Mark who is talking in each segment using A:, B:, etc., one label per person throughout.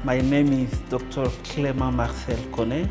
A: My name is Dr. Clément Marcel Kone.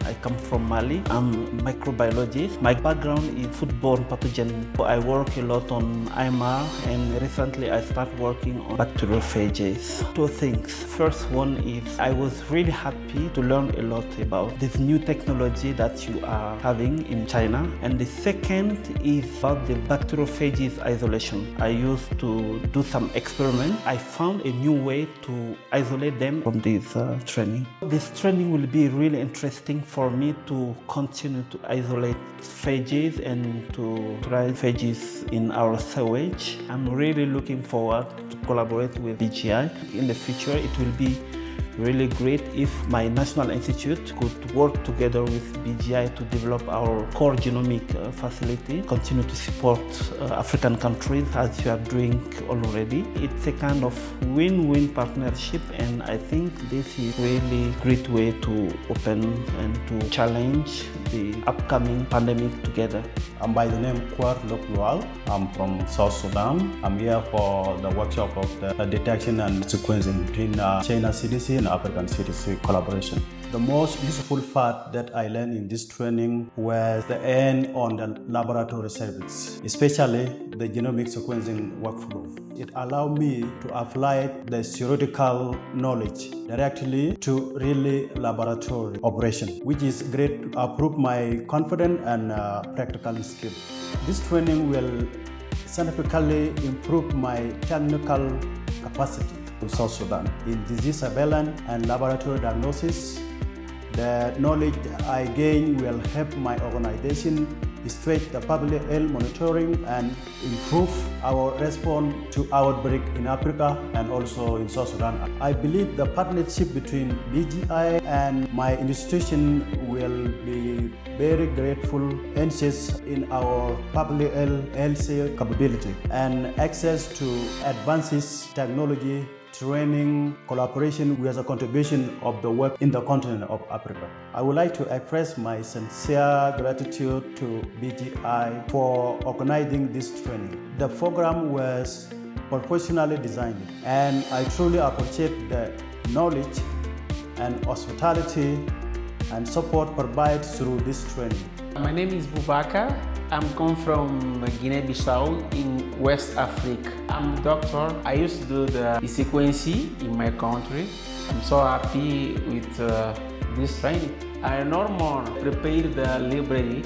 A: I come from Mali. I'm a microbiologist. My background is foodborne pathogen. I work a lot on IMR, and recently I started working on bacteriophages. Two things. First one is I was really happy to learn a lot about this new technology that you are having in China. And the second is about the bacteriophages isolation. I used to do some experiments. I found a new way to isolate them from this training. This training will be really interesting for me to continue to isolate phages and to try phages in our sewage. I'm really looking forward to collaborate with BGI. In the future, it will be really great if my national institute could work together with BGI to develop our core genomic facility, continue to support African countries as you are doing already. It's a kind of win-win partnership, and I think this is really a great way to open and to challenge the upcoming pandemic together.
B: I'm by the name Kwar Loklual. I'm from South Sudan. I'm here for the workshop of the detection and sequencing between China CDC and African CDC collaboration. The most useful part that I learned in this training was the end on the laboratory service, especially the genomic sequencing workflow. It allowed me to apply the theoretical knowledge directly to really laboratory operation, which is great to improve my confidence and practical skill. This training will significantly improve my technical capacity in South Sudan in disease surveillance and laboratory diagnosis. The knowledge I gain will help my organization stretch the public health monitoring and improve our response to outbreak in Africa and also in South Sudan. I believe the partnership between BGI and my institution will be very grateful enhances in our public health capability and access to advances technology, training, collaboration with a contribution of the work in the continent of Africa. I would like to express my sincere gratitude to BGI for organizing this training. The program was professionally designed, and I truly appreciate the knowledge and hospitality and support provided through this training.
C: My name is Boubacar. I'm come from Guinea-Bissau in West Africa. I'm a doctor. I used to do the sequencing in my country. I'm so happy with this training. I normally prepare the library,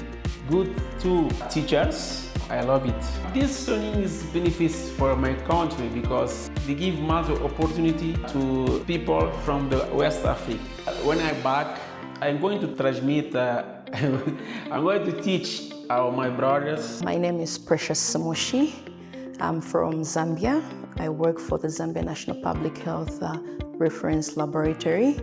C: good to teachers. I love it. This training is benefits for my country because they give much opportunity to people from the West Africa. When I'm back, I'm going to transmit, I'm going to teach my brothers.
D: My name is Precious Samoshi. I'm from Zambia. I work for the Zambia National Public Health Reference Laboratory.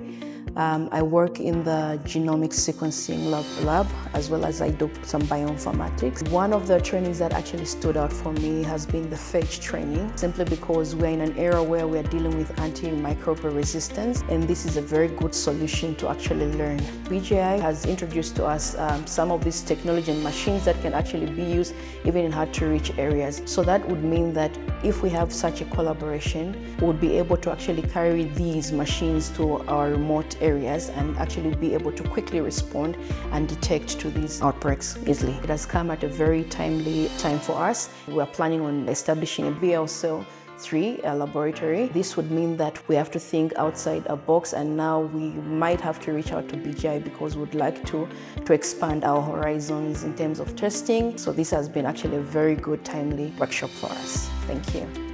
D: I work in the genomic sequencing lab, as well as I do some bioinformatics. One of the trainings that actually stood out for me has been the phage training, simply because we're in an era where we're dealing with antimicrobial resistance, and this is a very good solution to actually learn. BGI has introduced to us some of these technology and machines that can actually be used even in hard-to-reach areas. So that would mean that if we have such a collaboration, we would be able to actually carry these machines to our remote areas and actually be able to quickly respond and detect to these outbreaks easily. It has come at a very timely time for us. We are planning on establishing a BL-3 laboratory. This would mean that we have to think outside a box, and now we might have to reach out to BGI because we'd like to expand our horizons in terms of testing. So this has been actually a very good, timely workshop for us. Thank you.